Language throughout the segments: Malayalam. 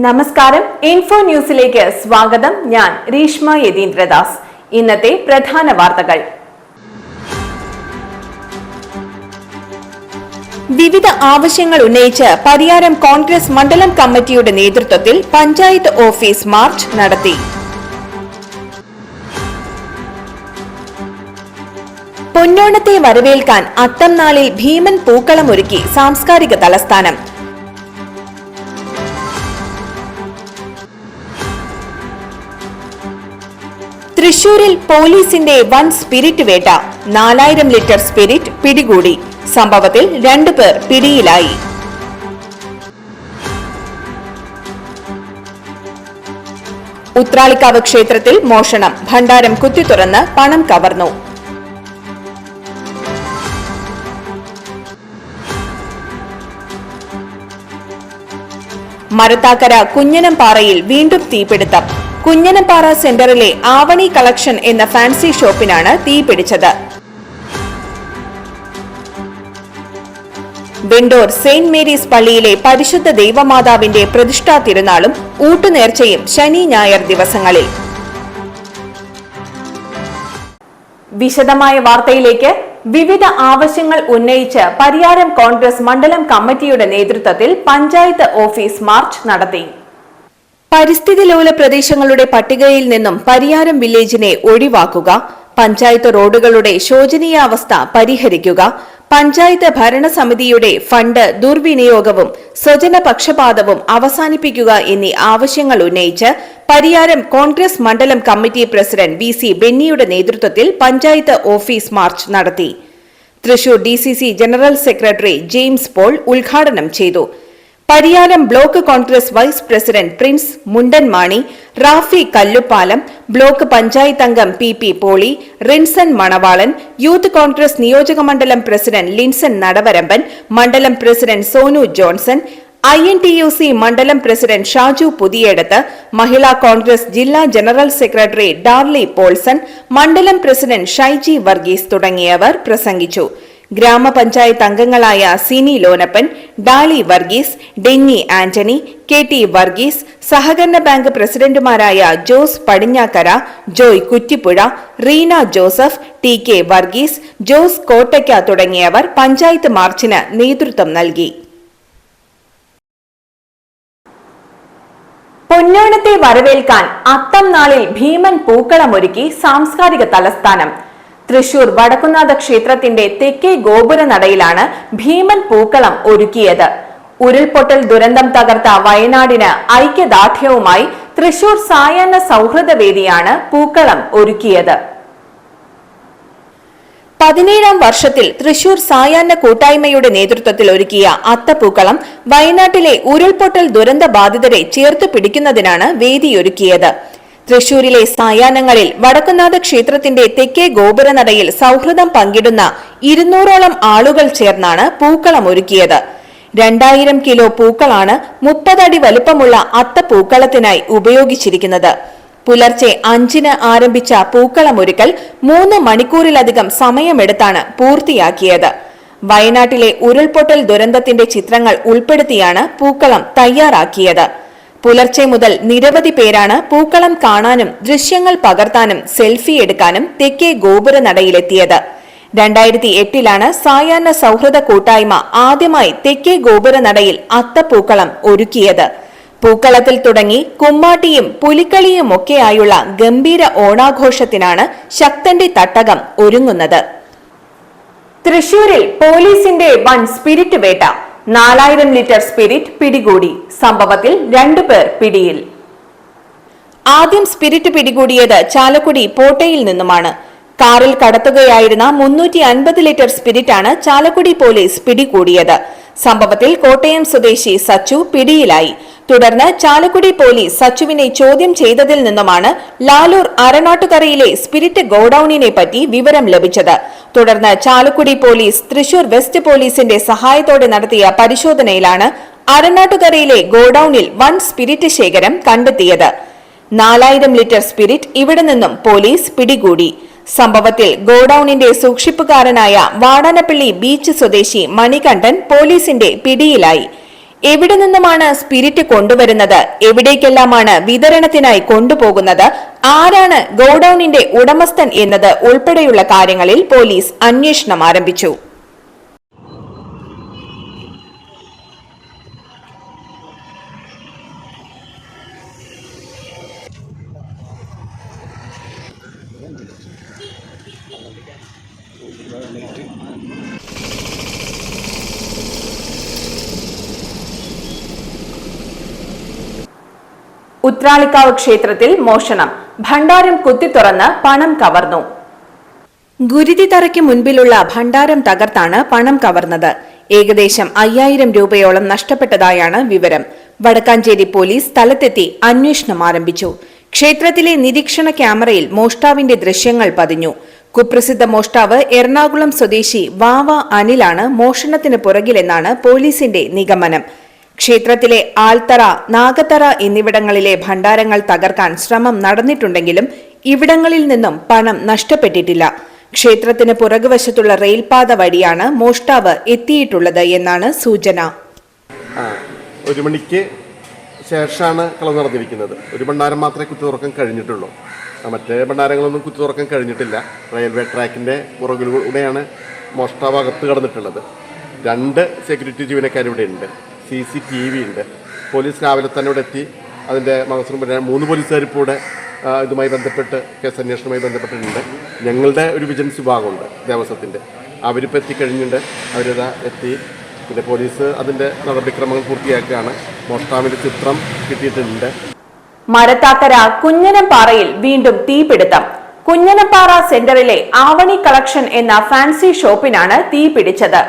നമസ്കാരം. ഇൻഫോ ന്യൂസിലേക്ക് സ്വാഗതം. ഞാൻ രീഷ്മ യതീന്ദ്രദാസ്. ഇന്നത്തെ പ്രധാന വാർത്തകൾ. വിവിധ ആവശ്യങ്ങൾ ഉന്നയിച്ച് പരിയാരം കോൺഗ്രസ് മണ്ഡലം കമ്മിറ്റിയുടെ നേതൃത്വത്തിൽ പഞ്ചായത്ത് ഓഫീസ് മാർച്ച് നടത്തി. പൊന്നോണത്തെ വരവേൽക്കാൻ അത്തം നാളിൽ ഭീമൻ പൂക്കളമൊരുക്കി സാംസ്കാരിക തലസ്ഥാനം. തൃശൂരിൽ പോലീസിന്റെ വൻ സ്പിരിറ്റ് വേട്ട. 4000 ലിറ്റർ സ്പിരിറ്റ് പിടികൂടി. സംഭവത്തിൽ 2 പേർ പിടിയിലായി. ഉത്രാളിക്കാവ് ക്ഷേത്രത്തിൽ മോഷണം. ഭണ്ഡാരം കുത്തി തുറന്ന് പണം കവർന്നു. മരത്താക്കര കുഞ്ഞനംപാറയിൽ വീണ്ടും തീപിടുത്തം. കുഞ്ഞനംപാറ സെന്ററിലെ ആവണി കളക്ഷൻ എന്ന ഫാൻസി ഷോപ്പിനാണ് തീപിടിച്ചത്. വെണ്ടൂർ സെന്റ് മേരീസ് പള്ളിയിലെ പരിശുദ്ധ ദൈവമാതാവിന്റെ പ്രതിഷ്ഠാ തിരുനാളും ഊട്ടുനേർച്ചയും ശനി ഞായർ ദിവസങ്ങളിൽ. വിശദമായ വാർത്തയിലേക്ക്. വിവിധ ആവശ്യങ്ങൾ ഉന്നയിച്ച് പരിയാരം കോൺഗ്രസ് മണ്ഡലം കമ്മിറ്റിയുടെ നേതൃത്വത്തിൽ പഞ്ചായത്ത് ഓഫീസ് മാർച്ച് നടത്തി. പരിസ്ഥിതി ലോല പ്രദേശങ്ങളുടെ പട്ടികയിൽ നിന്നും പരിയാരം വില്ലേജിനെ ഒഴിവാക്കുക, പഞ്ചായത്ത് റോഡുകളുടെ ശോചനീയാവസ്ഥ പരിഹരിക്കുക, പഞ്ചായത്ത് ഭരണസമിതിയുടെ ഫണ്ട് ദുർവിനിയോഗവും സ്വജനപക്ഷപാതവും അവസാനിപ്പിക്കുക എന്നീ ആവശ്യങ്ങൾ ഉന്നയിച്ച് പരിയാരം കോൺഗ്രസ് മണ്ഡലം കമ്മിറ്റി പ്രസിഡന്റ് VC ബെന്നിയുടെ നേതൃത്വത്തിൽ പഞ്ചായത്ത് ഓഫീസ് മാർച്ച് നടത്തി. Thrissur DCC general secretary James Paul ഉദ്ഘാടനം ചെയ്തു. Pariyaram block Congress vice president Prince Mundanmani, Rafi Kalluppalam, block panchayat അംഗം PP പോളി, റിൻസൺ മണവാളൻ, യൂത്ത് കോൺഗ്രസ് നിയോജക മണ്ഡലം പ്രസിഡന്റ് ലിൻസൺ നടവരമ്പൻ, മണ്ഡലം പ്രസിഡന്റ് സോനു ജോൺസൺ, INTUC മണ്ഡലം പ്രസിഡന്റ് ഷാജു പുതിയേടത്ത്, മഹിളാ കോൺഗ്രസ് ജില്ലാ ജനറൽ സെക്രട്ടറി ഡാർലി പോൾസൺ, മണ്ഡലം പ്രസിഡന്റ് ഷൈജി വർഗീസ് തുടങ്ങിയവർ പ്രസംഗിച്ചു. ഗ്രാമപഞ്ചായത്ത് അംഗങ്ങളായ സിനി ലോനപ്പൻ, ഡാലി വർഗീസ്, ഡെന്നി ആന്റണി, KT വർഗീസ്, സഹകരണ ബാങ്ക് പ്രസിഡന്റുമാരായ ജോസ് പടിഞ്ഞാക്കര, ജോയ് കുറ്റിപ്പുഴ, റീന ജോസഫ്, TK വർഗീസ്, ജോസ് കോട്ടയ്ക്ക തുടങ്ങിയവർ പഞ്ചായത്ത് മാർച്ചിന് നേതൃത്വം നൽകി. പൊന്നോണത്തെ വരവേൽക്കാൻ അത്തം നാളിൽ ഭീമൻ പൂക്കളമൊരുക്കി സാംസ്കാരിക തലസ്ഥാനം. തൃശൂർ വടക്കുന്നാഥ ക്ഷേത്രത്തിന്റെ തെക്കേ ഗോപുര നടയിലാണ് ഭീമൻ പൂക്കളം ഒരുക്കിയത്. ഉരുൾപൊട്ടൽ ദുരന്തം തകർത്ത വയനാടിന് ഐക്യദാർഢ്യവുമായി തൃശൂർ സായാഹ്ന സൗഹൃദ വേദിയാണ് പൂക്കളം ഒരുക്കിയത്. 17ാം വർഷത്തിൽ തൃശൂർ സായാഹ്ന കൂട്ടായ്മയുടെ നേതൃത്വത്തിൽ ഒരുക്കിയ അത്തപ്പൂക്കളം വയനാട്ടിലെ ഉരുൾപൊട്ടൽ ദുരന്ത ബാധിതരെ ചേർത്തു പിടിക്കുന്നതിനാണ് വേദിയൊരുക്കിയത്. തൃശൂരിലെ സായാഹ്നങ്ങളിൽ വടക്കുന്നാഥ ക്ഷേത്രത്തിന്റെ തെക്കേ ഗോപുരനടയിൽ സൗഹൃദം പങ്കിടുന്ന 200ഓളം ആളുകൾ ചേർന്നാണ് പൂക്കളം ഒരുക്കിയത്. 2000 കിലോ പൂക്കളാണ് 30 അടി വലുപ്പമുള്ള അത്തപ്പൂക്കളത്തിനായി ഉപയോഗിച്ചിരിക്കുന്നത്. പുലർച്ചെ 5-ന് ആരംഭിച്ച പൂക്കളമൊരുക്കൽ 3 മണിക്കൂറിലധികം സമയമെടുത്താണ് പൂർത്തിയാക്കിയത്. വയനാട്ടിലെ ഉരുൾപൊട്ടൽ ദുരന്തത്തിന്റെ ചിത്രങ്ങൾ ഉൾപ്പെടുത്തിയാണ് പൂക്കളം തയ്യാറാക്കിയത്. പുലർച്ചെ മുതൽ നിരവധി പേരാണ് പൂക്കളം കാണാനും ദൃശ്യങ്ങൾ പകർത്താനും സെൽഫി എടുക്കാനും തെക്കേ ഗോപുര നടയിലെത്തിയത്. 2008ലാണ് സായാഹ്ന സൗഹൃദ കൂട്ടായ്മ ആദ്യമായി തെക്കേ ഗോപുര നടയിൽ അത്തപ്പൂക്കളം ഒരുക്കിയത്. പൂക്കളത്തിൽ തുടങ്ങി കുമ്മാട്ടിയും പുലിക്കളിയും ഒക്കെയായുള്ള ഗംഭീര ഓണാഘോഷത്തിനാണ് ശക്തന്റെ തട്ടകം ഒരുങ്ങുന്നത്. തൃശൂരിൽ പോലീസിന്റെ വൻ സ്പിരിറ്റ് വേട്ട. 4000 ലിറ്റർ സ്പിരിറ്റ് പിടികൂടി. സംഭവത്തിൽ 2 പേർ പിടിയിൽ. ആദ്യം സ്പിരിറ്റ് പിടികൂടിയത് ചാലക്കുടി പോട്ടയിൽ നിന്നുമാണ്. കാറിൽ കടത്തുകയായിരുന്ന 350 ലിറ്റർ സ്പിരിറ്റാണ് ചാലക്കുടി പോലീസ് പിടികൂടിയത്. സംഭവത്തിൽ കോട്ടയം സ്വദേശി സച്ചു പിടിയിലായി. തുടർന്ന് ചാലക്കുടി പോലീസ് സച്ചുവിനെ ചോദ്യം ചെയ്തതിൽ നിന്നുമാണ് ലാലൂർ അരനാട്ടുകരയിലെ സ്പിരിറ്റ് ഗോഡൌണിനെ പറ്റി വിവരം ലഭിച്ചത്. തുടർന്ന് ചാലക്കുടി പോലീസ് തൃശൂർ വെസ്റ്റ് പോലീസിന്റെ സഹായത്തോടെ നടത്തിയ പരിശോധനയിലാണ് അരനാട്ടുകരയിലെ ഗോഡൌണിൽ വൻ സ്പിരിറ്റ് ശേഖരം കണ്ടെത്തിയത്. 4000 ലിറ്റർ സ്പിരിറ്റ് ഇവിടെ നിന്നും പോലീസ് പിടികൂടി. സംഭവത്തിൽ ഗോഡൌണിന്റെ സൂക്ഷിപ്പുകാരനായ വാടാനപ്പള്ളി ബീച്ച് സ്വദേശി മണികണ്ഠൻ പോലീസിന്റെ പിടിയിലായി. എവിടെ നിന്നുമാണ് സ്പിരിറ്റ് കൊണ്ടുവരുന്നത്, എവിടേക്കെല്ലാമാണ് വിതരണത്തിനായി കൊണ്ടുപോകുന്നത്, ആരാണ് ഗോഡൌണിന്റെ ഉടമസ്ഥൻ എന്നത് ഉൾപ്പെടെയുള്ള കാര്യങ്ങളിൽ പോലീസ് അന്വേഷണം ആരംഭിച്ചു. ഉത്രാളിക്കാവ് ക്ഷേത്രത്തിൽ മോഷണം, ഭണ്ഡാരം കുത്തിത്തുറന്ന് പണം കവർന്നു. ഗുരുതിതറയ്ക്ക് മുൻപിലുള്ള ഭണ്ഡാരം തകർത്താണ് പണം കവർന്നത്. ഏകദേശം 5000 രൂപയോളം നഷ്ടപ്പെട്ടതായാണ് വിവരം. വടക്കാഞ്ചേരി പോലീസ് സ്ഥലത്തെത്തി അന്വേഷണം ആരംഭിച്ചു. ക്ഷേത്രത്തിലെ നിരീക്ഷണ ക്യാമറയിൽ മോഷ്ടാവിന്റെ ദൃശ്യങ്ങൾ പതിഞ്ഞു. കുപ്രസിദ്ധ മോഷ്ടാവ് എറണാകുളം സ്വദേശി വാവ അനിലാണ് മോഷണത്തിന് പുറകിലെന്നാണ് പോലീസിന്റെ നിഗമനം. ക്ഷേത്രത്തിലെ ആൽത്തറ, നാഗത്തറ എന്നിവിടങ്ങളിലെ ഭണ്ഡാരങ്ങൾ തകർക്കാൻ ശ്രമം നടന്നിട്ടുണ്ടെങ്കിലും ഇവിടങ്ങളിൽ നിന്നും പണം നഷ്ടപ്പെട്ടിട്ടില്ല. ക്ഷേത്രത്തിന് പുറകുവശത്തുള്ള റെയിൽപാത വഴിയാണ് മോഷ്ടാവ് എത്തിയിട്ടുള്ളത് എന്നാണ് സൂചന. 1 മണിക്ക് ശേഷമാണ് കളവ് നടന്നിരിക്കുന്നത്. ഒരു ഭണ്ഡാരം മാത്രമേ കുത്തി തുറക്കാൻ കഴിഞ്ഞിട്ടുള്ളൂ. മറ്റേ ഭണ്ഡാരങ്ങളൊന്നും കുത്തി തുറക്കാൻ കഴിഞ്ഞിട്ടില്ല. റെയിൽവേ ട്രാക്കിൻ്റെ പുറകിലൂടെയാണ് മോഷ്ടാവ് അകത്ത് കടന്നിട്ടുള്ളത്. 2 സെക്യൂരിറ്റി ജീവനക്കാരിവിടെ ഉണ്ട്. CCTV ഉണ്ട്. പോലീസ് രാവിലെ തന്നെ ഇവിടെ എത്തി. അതിൻ്റെ മഹസൂർ 3 പോലീസുകാർ ഇപ്പോൾ ഇവിടെ ഇതുമായി ബന്ധപ്പെട്ട് കേസ് അന്വേഷണവുമായി ബന്ധപ്പെട്ടിട്ടുണ്ട്. ഞങ്ങളുടെ ഒരു വിജിലൻസ് വിഭാഗമുണ്ട് ദേവസ്വത്തിൻ്റെ, അവരിപ്പോൾ എത്തിക്കഴിഞ്ഞിട്ടുണ്ട്. അവരിതാ എത്തി. പിന്നെ പോലീസ് അതിൻ്റെ നടപടിക്രമങ്ങൾ പൂർത്തിയാക്കുകയാണ്. മോഷ്ടാവിൻ്റെ ചിത്രം കിട്ടിയിട്ടുണ്ട്. മരത്താക്കര കുഞ്ഞനംപാറയിൽ വീണ്ടും തീപിടുത്തം. കുഞ്ഞനംപാറ സെന്ററിലെ ആവണി കളക്ഷൻ എന്ന ഫാൻസി ഷോപ്പിനാണ് തീ പിടിച്ചത്.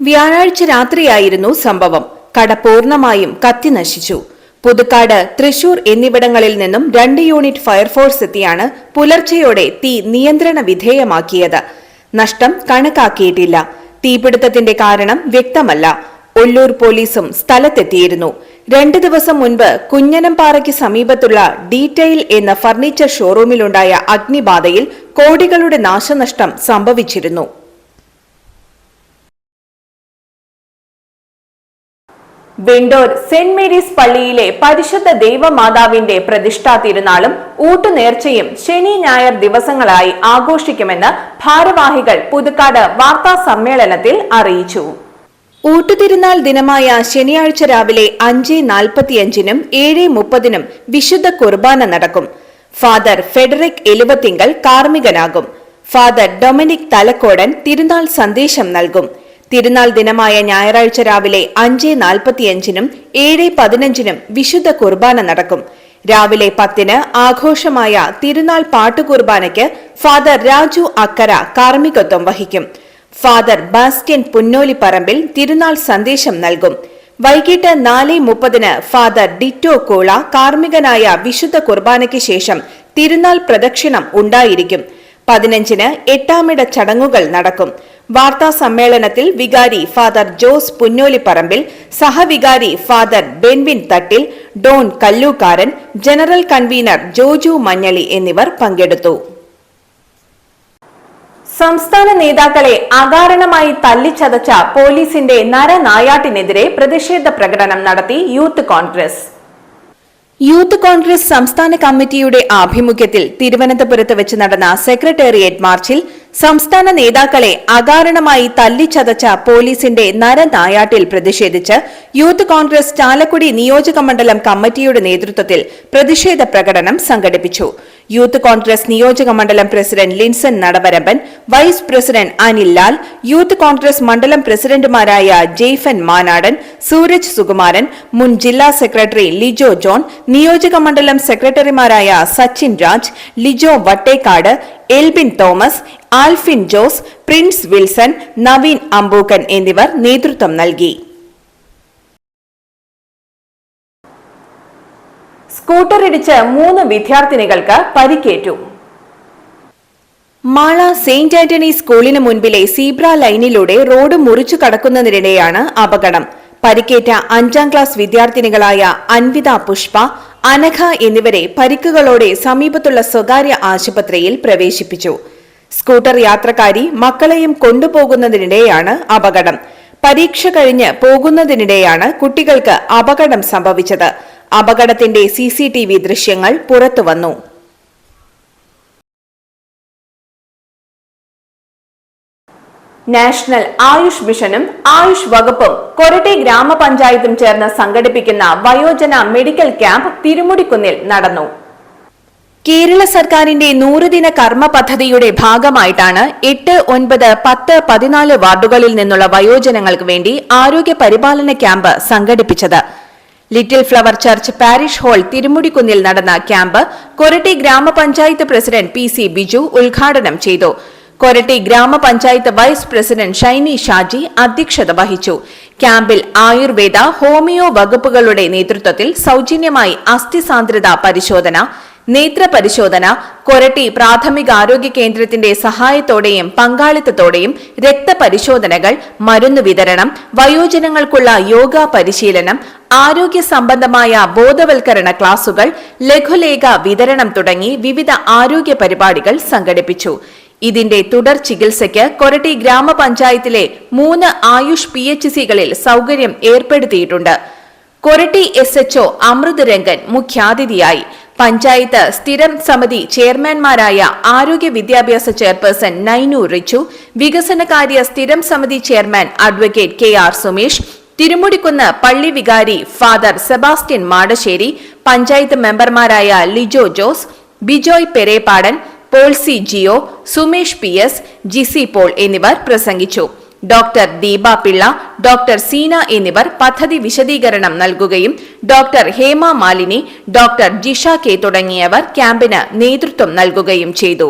വ്യാഴാഴ്ച രാത്രിയായിരുന്നു സംഭവം. കട പൂർണ്ണമായും കത്തിനശിച്ചു. പുതുക്കാട്, തൃശൂർ എന്നിവിടങ്ങളിൽ നിന്നും 2 യൂണിറ്റ് ഫയർഫോഴ്സ് എത്തിയാണ് പുലർച്ചെയോടെ തീ നിയന്ത്രണ വിധേയമാക്കിയത്. നഷ്ടം കണക്കാക്കിയിട്ടില്ല. തീപിടുത്തത്തിന്റെ കാരണം വ്യക്തമല്ല. ഒല്ലൂർ പോലീസും സ്ഥലത്തെത്തിയിരുന്നു. 2 ദിവസം മുൻപ് കുഞ്ഞനംപാറയ്ക്ക് സമീപത്തുള്ള ഡീറ്റെയിൽ എന്ന ഫർണിച്ചർ ഷോറൂമിലുണ്ടായ അഗ്നിബാധയിൽ കോടികളുടെ നാശനഷ്ടം സംഭവിച്ചിരുന്നു. വെണ്ടൂർ സെന്റ് മേരീസ് പള്ളിയിലെ പരിശുദ്ധ ദൈവമാതാവിന്റെ പ്രതിഷ്ഠാ തിരുനാളും ഊട്ടുനേർച്ചയും ശനി ഞായർ ദിവസങ്ങളായി ആഘോഷിക്കുമെന്ന് ഭാരവാഹികൾ പുതുക്കാട് വാർത്താ സമ്മേളനത്തിൽ അറിയിച്ചു. ഊട്ടുതിരുനാൾ ദിനമായ ശനിയാഴ്ച രാവിലെ 5:45-നും 7:30-നും വിശുദ്ധ കുർബാന നടക്കും. ഫാദർ ഫെഡറിക് എലുവത്തിങ്കൽ കാർമ്മികനാകും. ഫാദർ ഡൊമിനിക് തലക്കോടൻ തിരുനാൾ സന്ദേശം നൽകും. തിരുനാൾ ദിനമായ ഞായറാഴ്ച രാവിലെ 5:45-നും 7:15-നും വിശുദ്ധ കുർബാന നടക്കും. രാവിലെ 10-ന് ആഘോഷമായ തിരുനാൾ പാട്ടുകുർബാനയ്ക്ക് ഫാദർ രാജു അക്കര കാർമ്മികത്വം വഹിക്കും. ഫാദർ ബാസ്റ്റ്യൻ പുന്നോലിപ്പറമ്പിൽ തിരുനാൾ സന്ദേശം നൽകും. വൈകിട്ട് 4:30-ന് ഫാദർ ഡിറ്റോ കോള കാർമ്മികനായ വിശുദ്ധ കുർബാനയ്ക്ക് ശേഷം തിരുനാൾ പ്രദക്ഷിണം ഉണ്ടായിരിക്കും. 15-ന് എട്ടാമിട ചടങ്ങുകൾ നടക്കും. വാർത്താ സമ്മേളനത്തിൽ വികാരി ഫാദർ ജോസ് പുന്നോലിപ്പറമ്പിൽ, സഹവികാരി father Benvin Thattil, Don Kallookkaran, general convener Joju Manjali എന്നിവർ പങ്കെടുത്തു. സംസ്ഥാന നേതാക്കളെ അകാരണമായി തല്ലിച്ചതച്ച പോലീസിന്റെ നരനായാട്ടിനെതിരെ പ്രതിഷേധ പ്രകടനം നടത്തി യൂത്ത് കോൺഗ്രസ്. യൂത്ത് കോൺഗ്രസ് സംസ്ഥാന കമ്മിറ്റിയുടെ ആഭിമുഖ്യത്തിൽ തിരുവനന്തപുരത്ത് വെച്ച് നടന്ന സെക്രട്ടേറിയറ്റ് മാർച്ചിൽ സംസ്ഥാന നേതാക്കളെ അകാരണമായി തല്ലിച്ചതച്ച പോലീസിന്റെ നരനായാട്ടിൽ പ്രതിഷേധിച്ച് യൂത്ത് കോൺഗ്രസ് ചാലക്കുടി നിയോജകമണ്ഡലം കമ്മിറ്റിയുടെ നേതൃത്വത്തിൽ പ്രതിഷേധ പ്രകടനം സംഘടിപ്പിച്ചു. യൂത്ത് കോൺഗ്രസ് നിയോജകമണ്ഡലം president Linson Nadavaramban, vice president Anil Lal, youth Congress മണ്ഡലം പ്രസിഡന്റുമാരായ ജെയ്ഫൻ മാനാടൻ, സൂരജ് സുകുമാരൻ, മുൻ ജില്ലാ സെക്രട്ടറി ലിജോ ജോൺ, നിയോജകമണ്ഡലം സെക്രട്ടറിമാരായ Sachin Raj, Lijo Vattekkad, Elbin Thomas, Alfin Jose, Prince Wilson, Naveen Ambookan എന്നിവർ നേതൃത്വം നൽകി. സ്കൂട്ടറിടിച്ച് 3 വിദ്യാർത്ഥിനികൾക്ക് പരിക്കേറ്റു. മാള സെയിന്റ് ആന്റണി സ്കൂളിന് മുൻപിലെ സീബ്ര ലൈനിലൂടെ റോഡ് മുറിച്ചു കടക്കുന്നതിനിടെയാണ് അപകടം. പരിക്കേറ്റ 5ാം ക്ലാസ് വിദ്യാർത്ഥിനികളായ അൻവിത പുഷ്പ, അനഘ എന്നിവരെ പരിക്കുകളോടെ സമീപത്തുള്ള സ്വകാര്യ ആശുപത്രിയിൽ പ്രവേശിപ്പിച്ചു. സ്കൂട്ടർ യാത്രക്കാരി മക്കളെയും കൊണ്ടുപോകുന്നതിനിടെയാണ് അപകടം. പരീക്ഷ കഴിഞ്ഞ് പോകുന്നതിനിടെയാണ് കുട്ടികൾക്ക് അപകടം സംഭവിച്ചത്. അപകടത്തിന്റെ CCTV ദൃശ്യങ്ങൾ പുറത്തുവന്നു. നാഷണൽ ആയുഷ് മിഷനും ആയുഷ് വകുപ്പും കൊരട്ടി ഗ്രാമപഞ്ചായത്തും ചേർന്ന് സംഘടിപ്പിക്കുന്ന വയോജന മെഡിക്കൽ ക്യാമ്പ് തിരുമുടിക്കുന്നിൽ നടന്നു. കേരള സർക്കാരിന്റെ 100 ദിന കർമ്മ പദ്ധതിയുടെ ഭാഗമായിട്ടാണ് 8, 9, 10, 14 വാർഡുകളിൽ നിന്നുള്ള വയോജനങ്ങൾക്ക് വേണ്ടി ആരോഗ്യ പരിപാലന ക്യാമ്പ് സംഘടിപ്പിച്ചത്. Little Flower Church parish hall തിരുമുടിക്കുന്നിൽ നടന്ന ക്യാമ്പ് കൊരട്ടി ഗ്രാമപഞ്ചായത്ത് പ്രസിഡന്റ് PC ബിജു ഉദ്ഘാടനം ചെയ്തു. കൊരട്ടി ഗ്രാമപഞ്ചായത്ത് വൈസ് പ്രസിഡന്റ് ഷൈനി ഷാജി അധ്യക്ഷത വഹിച്ചു. ക്യാമ്പിൽ ആയുർവേദ, ഹോമിയോ വകുപ്പുകളുടെ നേതൃത്വത്തിൽ സൗജന്യമായി അസ്ഥിസാന്ദ്രത പരിശോധന, നേത്ര പരിശോധന, കൊരട്ടി പ്രാഥമികാരോഗ്യ കേന്ദ്രത്തിന്റെ സഹായത്തോടെയും പങ്കാളിത്തത്തോടെയും രക്തപരിശോധനകൾ, മരുന്ന് വിതരണം, വയോജനങ്ങൾക്കുള്ള യോഗ പരിശീലനം, ആരോഗ്യ സംബന്ധമായ ബോധവൽക്കരണ ക്ലാസുകൾ, ലഘുലേഖ വിതരണം തുടങ്ങി വിവിധ ആരോഗ്യ പരിപാടികൾ സംഘടിപ്പിച്ചു. ഇതിന്റെ തുടർ ചികിത്സയ്ക്ക് കൊരട്ടി ഗ്രാമപഞ്ചായത്തിലെ 3 ആയുഷ് PHCകളിൽ സൗകര്യം ഏർപ്പെടുത്തിയിട്ടുണ്ട്. കൊരട്ടി SHO അമൃത് രംഗൻ മുഖ്യാതിഥിയായി. പഞ്ചായത്ത് സ്ഥിരം സമിതി ചെയർമാൻമാരായ ആരോഗ്യ വിദ്യാഭ്യാസ ചെയർപേഴ്സൺ നൈനു റിച്ചു, വികസനകാര്യ സ്ഥിരം സമിതി chairman advocate KR Sumesh, Thirumudikkunnu പള്ളി വികാരി ഫാദർ സെബാസ്റ്റ്യൻ മാടശ്ശേരി, പഞ്ചായത്ത് മെമ്പർമാരായ ലിജോ ജോസ്, ബിജോയ് പെരേപ്പാടൻ, പോൾസി ജിയോ, സുമേഷ് PS, ജിസി പോൾ എന്നിവർ പ്രസംഗിച്ചു. ഡോക്ടർ ദീപ പിള്ള, ഡോക്ടർ സീന എന്നിവർ പദ്ധതി വിശദീകരണം നൽകുകയും doctor Hema Malini, doctor Jisha K തുടങ്ങിയവർ ക്യാമ്പിന് നേതൃത്വം നൽകുകയും ചെയ്തു.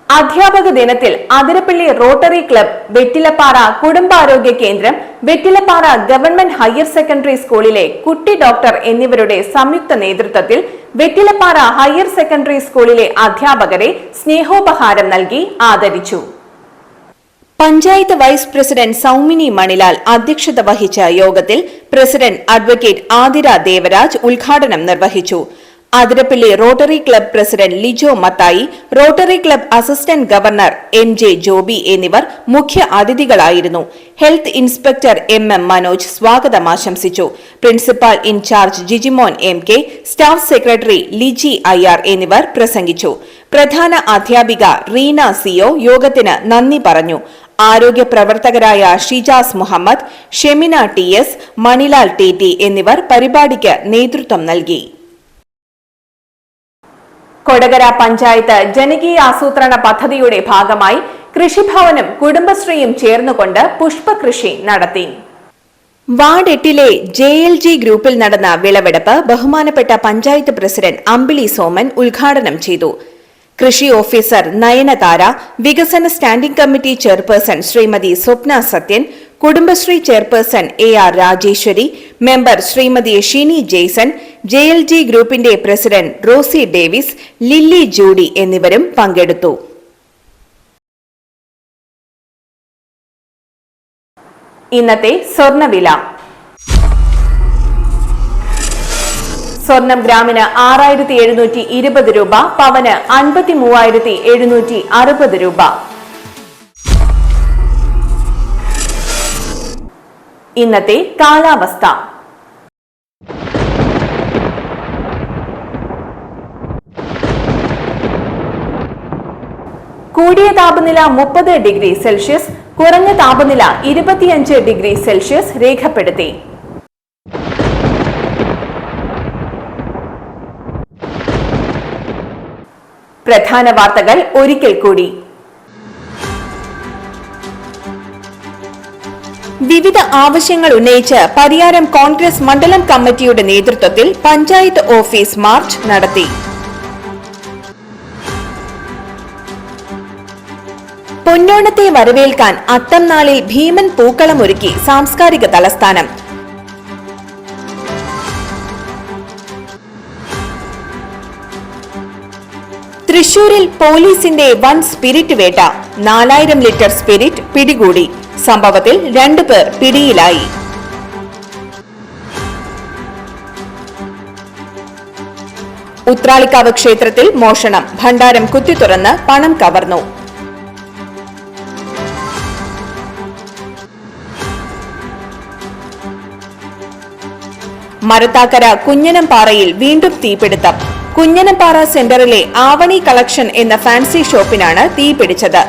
അധ്യാപക ദിനത്തിൽ അതിരപ്പള്ളി റോട്ടറി ക്ലബ്, വെറ്റിലപ്പാറ കുടുംബാരോഗ്യ കേന്ദ്രം, വെറ്റിലപ്പാറ ഗവൺമെന്റ് ഹയർ സെക്കൻഡറി സ്കൂളിലെ കുട്ടി ഡോക്ടർ എന്നിവരുടെ സംയുക്ത നേതൃത്വത്തിൽ വെറ്റിലപ്പാറ ഹയർ സെക്കൻഡറി സ്കൂളിലെ അധ്യാപകരെ സ്നേഹോപഹാരം നൽകി ആദരിച്ചു. പഞ്ചായത്ത് വൈസ് പ്രസിഡന്റ് സൗമിനി മണിലാൽ അധ്യക്ഷത വഹിച്ച യോഗത്തിൽ പ്രസിഡന്റ് അഡ്വക്കേറ്റ് ആതിര ദേവരാജ് ഉദ്ഘാടനം നിർവഹിച്ചു. Athirappilly rotary club president Lijo Mathai, rotary club assistant governor MJ Joby എന്നിവർ മുഖ്യ അതിഥികളായിരുന്നു. ഹെൽത്ത് ഇൻസ്പെക്ടർ MM മനോജ് സ്വാഗതം ആശംസിച്ചു. Principal in charge Jijimon MK, staff secretary Liji IR എന്നിവർ പ്രസംഗിച്ചു. പ്രധാന അധ്യാപിക റീന CO യോഗത്തിന് നന്ദി പറഞ്ഞു. ആരോഗ്യ പ്രവർത്തകരായ ഷിജാസ് മുഹമ്മദ്, ഷെമിന TS, മണിലാൽ TT എന്നിവർ പരിപാടിക്ക് നേതൃത്വം നൽകി. കൊടകര പഞ്ചായത്ത് ജനകീയ ആസൂത്രണ പദ്ധതിയുടെ ഭാഗമായി കൃഷിഭവനും കുടുംബശ്രീയും ചേർന്നുകൊണ്ട് പുഷ്പകൃഷി നടത്തി. വാർഡ് 8-ലെ JLG ഗ്രൂപ്പിൽ നടന്ന വിളവെടുപ്പ് ബഹുമാനപ്പെട്ട പഞ്ചായത്ത് പ്രസിഡന്റ് അമ്പിളി സോമൻ ഉദ്ഘാടനം ചെയ്തു. കൃഷി ഓഫീസർ നയനതാര, വികസന standing committee chairperson Shrimati Swapna Sathyan, Kudumbashree chairperson AR Rajeswari, member Shrimati Shini Jaison, JLG ഗ്രൂപ്പിന്റെ പ്രസിഡന്റ് റോസി ഡേവിസ്, ലില്ലി ജൂഡി എന്നിവരും പങ്കെടുത്തു. ഇന്നത്തെ സ്വർണ്ണവില. സ്വർണം ഗ്രാമിന് 6720 രൂപ, പവന് 53,760 രൂപ. ഇന്നത്തെ കാലാവസ്ഥ. കൂടിയ താപനില 30 ഡിഗ്രി സെൽഷ്യസ്, കുറഞ്ഞ താപനില 25 ഡിഗ്രി സെൽഷ്യസ് രേഖപ്പെടുത്തി. പ്രധാന വാർത്തകൾ ഒരിക്കൽ കൂടി. വിവിധ ആവശ്യങ്ങൾ ഉന്നയിച്ച് പരിയാരം കോൺഗ്രസ് മണ്ഡലം കമ്മിറ്റിയുടെ നേതൃത്വത്തിൽ പഞ്ചായത്ത് ഓഫീസ് മാർച്ച് നടത്തി. പൊന്നോണത്തെ വരവേൽക്കാൻ അത്തംനാളിൽ ഭീമൻ പൂക്കളമൊരുക്കി സാംസ്കാരിക തലസ്ഥാനം. തൃശൂരിൽ പോലീസിന്റെ വൻ സ്പിരിറ്റ് വേട്ട, 4000 ലിറ്റർ സ്പിരിറ്റ് പിടികൂടി. സംഭവത്തിൽ 2 പേർ പിടിയിലായി. ഉത്രാളിക്കാവ് ക്ഷേത്രത്തിൽ മോഷണം, ഭണ്ഡാരം കുത്തിത്തുറന്ന് പണം കവർന്നു. മരത്താക്കര കുഞ്ഞനംപാറയിൽ വീണ്ടും തീപിടുത്തം. കുഞ്ഞനംപാറ സെന്ററിലെ ആവണി കളക്ഷൻ എന്ന ഫാൻസി ഷോപ്പിനാണ് തീപിടിച്ചത്.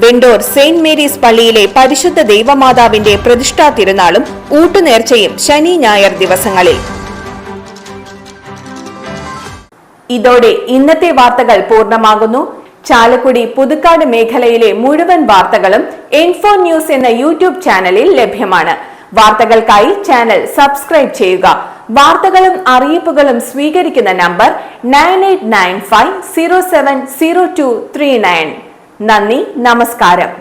വെണ്ടൂർ സെന്റ് മേരീസ് പള്ളിയിലെ പരിശുദ്ധ ദൈവമാതാവിന്റെ പ്രതിഷ്ഠാ തിരുനാളും ഊട്ടുനേർച്ചയും ശനി ഞായർ ദിവസങ്ങളിൽ. ഇതോടെ ഇന്നത്തെ വാർത്തകൾ പൂർണ്ണമാകുന്നു. ചാലക്കുടി പുതുക്കാട് മേഖലയിലെ മുഴുവൻ വാർത്തകളും N4 ന്യൂസ് എന്ന യൂട്യൂബ് ചാനലിൽ ലഭ്യമാണ്. വാർത്തകൾക്കായി ചാനൽ സബ്സ്ക്രൈബ് ചെയ്യുക. വാർത്തകളും അറിയിപ്പുകളും സ്വീകരിക്കുന്ന നമ്പർ 9895070239. നന്ദി, നമസ്കാരം.